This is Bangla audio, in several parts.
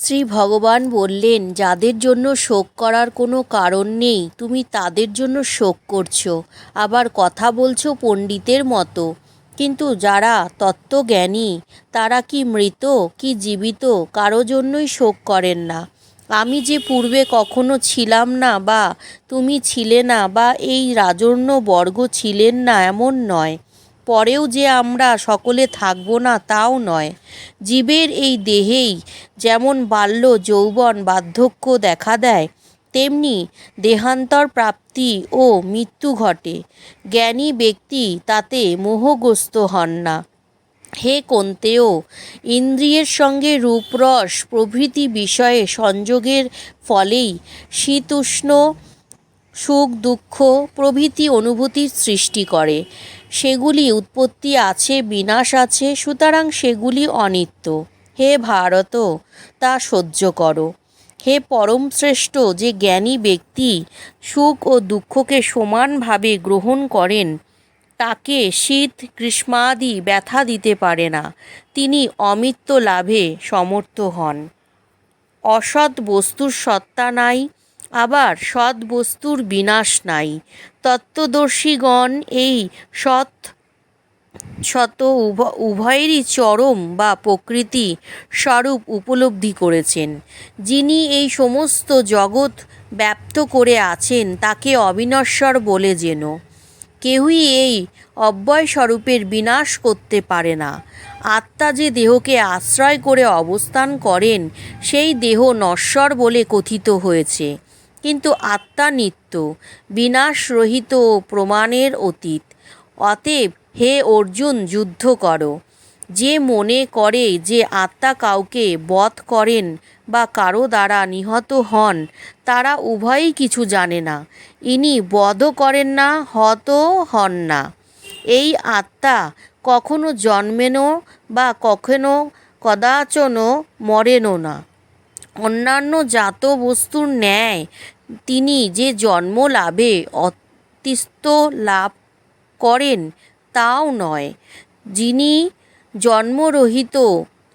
শ্রী ভগবান বললেন, যাদের জন্য শোক করার কোনো কারণ নেই তুমি তাদের জন্য শোক করছো, আবার কথা বলছো পণ্ডিতের মতো। কিন্তু যারা তত্ত্বজ্ঞানী তারা কি মৃত কি জীবিত কারো জন্যই শোক করেন না। আমি যে পূর্বে কখনো ছিলাম না বা তুমি ছিলে না বা এই রাজন্যবর্গ ছিলেন না এমন নয়, পরেও যে আমরা সকলে থাকব না তাও নয়। জীবের এই দেহেই যেমন বাল্য যৌবন বার্ধক্য দেখা দেয়, তেমনি দেহান্তর প্রাপ্তি ও মৃত্যু ঘটে। জ্ঞানী ব্যক্তি তাতে মোহগ্রস্ত হন না। হে কন্তেয়, ইন্দ্রিয়ের সঙ্গে রূপরস প্রভৃতি বিষয়ে সংযোগের ফলেই শীতোষ্ণ সুখ দুঃখ প্রভৃতি অনুভূতির সৃষ্টি করে। সেগুলি উৎপত্তি আছে, বিনাশ আছে, সুতরাং সেগুলি অনিত্য। হে ভারত, তা সহ্য করো। হে পরম শ্রেষ্ঠ, যে জ্ঞানী ব্যক্তি সুখ ও দুঃখকে সমানভাবে গ্রহণ করেন তাকে শীত গ্রীষ্মাদি ব্যথা দিতে পারে না। তিনি অমৃত লাভে সমর্থ হন। অসৎ বস্তুর সত্তা নাই, আবার সৎ বস্তুর বিনাশ নাই। তত্ত্বদর্শীগণ এই সৎ শত উভয়েরই চরম বা প্রকৃতি স্বরূপ উপলব্ধি করেছেন। যিনি এই সমস্ত জগৎ ব্যপ্ত করে আছেন তাকে অবিনশ্বর বলে যেন। কেউই এই অব্যয়স্বরূপের বিনাশ করতে পারে না। আত্মা যে দেহকে আশ্রয় করে অবস্থান করেন সেই দেহ নশ্বর বলে কথিত হয়েছে, কিন্তু আত্মা নিত্য, বিনাশরহিত ও প্রমাণের অতীত। অতএব হে অর্জুন, যুদ্ধ করো। যে মনে করে যে আত্মা কাউকে বধ করেন বা কারো দ্বারা নিহত হন, তারা উভয়ই কিছু জানে না। ইনি বধও করেন না, হতও হন না। এই আত্মা কখনো জন্মেনও বা কখনো কদাচনও মরেনও না। অন্যান্য জাত বস্তুর ন্যায় তিনি যে জন্ম লাভে অস্তিত্ব লাভ করেন তাও নয়। যিনি জন্মরহিত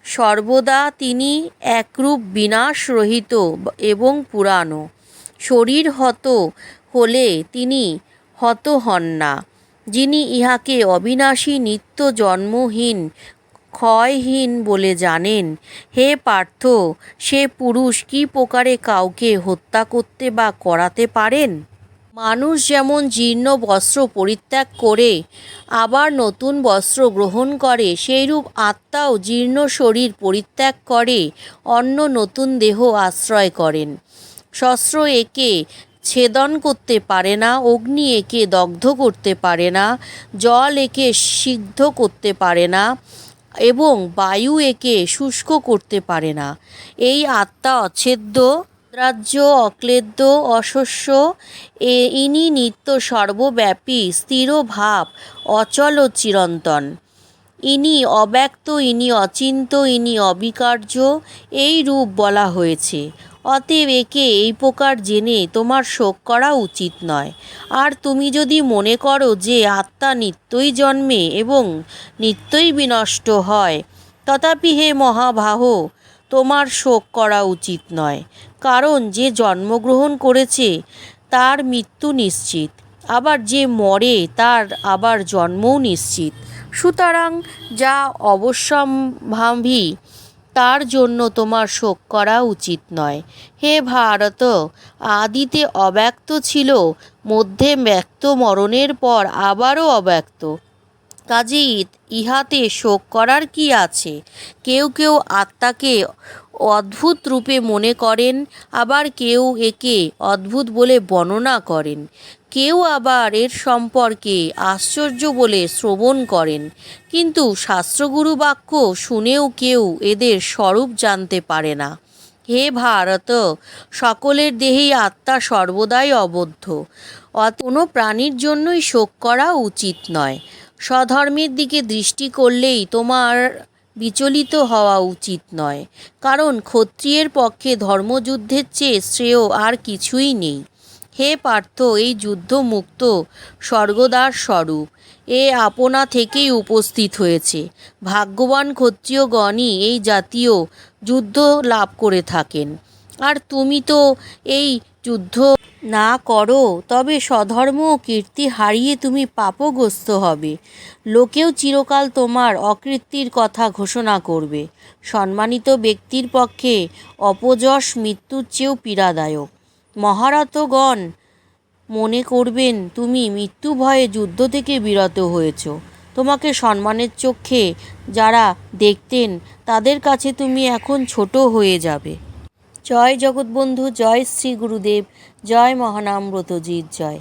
সর্বদা, তিনি একরূপ বিনাশরহিত এবং পুরানো। শরীর হত হলে তিনি হত হন না। যিনি ইহাকে অবিনাশী নিত্য জন্মহীন ক্ষয়হীন বলে জানেন, হে পার্থ, সে পুরুষ কি প্রকারে কাউকে হত্যা করতে বা করাতে পারেন? মানুষ যেমন জীর্ণ বস্ত্র পরিত্যাগ করে আবার নতুন বস্ত্র গ্রহণ করে, সেইরূপ আত্মাও জীর্ণ শরীর পরিত্যাগ করে অন্য নতুন দেহ আশ্রয় করেন। শস্ত্র একে ছেদন করতে পারে না, অগ্নি একে দগ্ধ করতে পারে না, জল একে সিদ্ধ করতে পারে না এবং বায়ু একে শুষ্ক করতে পারে না। এই আত্মা অচ্ছেদ্য, অদ্রাজ্য, অক্লেদ্য, অশস্য। ইনি নিত্য সর্বব্যাপী স্থির ভাব, অচল ও চিরন্তন। ইনি অব্যক্ত, ইনি অচিন্ত, ইনি অবিকার্য, এই রূপ বলা হয়েছে। অতএব একে এই প্রকার জেনে তোমার শোক করা উচিত নয়। আর তুমি যদি মনে করো যে আত্মা নিত্যই জন্মে এবং নিত্যই বিনষ্ট হয়, তথাপি হে মহাবাহ, তোমার শোক করা উচিত নয়। কারণ যে জন্মগ্রহণ করেছে তার মৃত্যু নিশ্চিত, আবার যে মরে তার আবার জন্মও নিশ্চিত। সুতরাং যা অবশ্যম্ভাবী তার জন্য তোমার শোক করা উচিত নয়। হে ভারত, আদিতে অব্যক্ত ছিল, মধ্যে ব্যক্ত, মরণের পর আবারও অব্যক্ত। কাজেই ইহাতে শোক করার কি আছে? কেউ কেউ আত্মাকে অদ্ভুত রূপে মনে করেন, আবার কেউ একে অদ্ভুত বলে বর্ণনা করেন, কেউ আবার এর সম্পর্কে আশ্চর্য বলে শ্রবণ করেন। কিন্তু শাস্ত্রগুরু বাক্য শুনেও কেউ এদের স্বরূপ জানতে পারে না। হে ভারত, সকলের দেহেই আত্মা সর্বদাই অবদ্ধ। কোনো প্রাণীর জন্যই শোক করা উচিত নয়। স্বধর্মের দিকে দৃষ্টি করলেই তোমার বিচলিত হওয়া উচিত নয়, কারণ ক্ষত্রিয়ের পক্ষে ধর্মযুদ্ধের চেয়ে শ্রেয় আর কিছুই নেই। হে পার্থ, এই যুদ্ধ মুক্ত স্বর্গদ্বার স্বরূপ, এ আপনা থেকেই উপস্থিত হয়েছে। ভাগ্যবান ক্ষত্রিয়গণই এই জাতীয় যুদ্ধ লাভ করে থাকেন। আর তুমি তো এই যুদ্ধ না করো তবে স্বধর্ম ও কীর্তি হারিয়ে তুমি পাপগ্রস্ত হবে। লোকেও চিরকাল তোমার অকীর্তির কথা ঘোষণা করবে। সম্মানিত ব্যক্তির পক্ষে অপযশ মৃত্যুর চেয়েও পীড়াদায়ক। মহারথগণ মনে করবেন তুমি মৃত্যু ভয়ে যুদ্ধ থেকে বিরত হয়েছ। তোমাকে সম্মানের চোখে যারা দেখতেন তাদের কাছে তুমি এখন ছোট হয়ে যাবে। জয় জগৎবন্ধু, জয় শ্রী গুরুদেব, জয় মহানামব্রতজিৎ, জয়।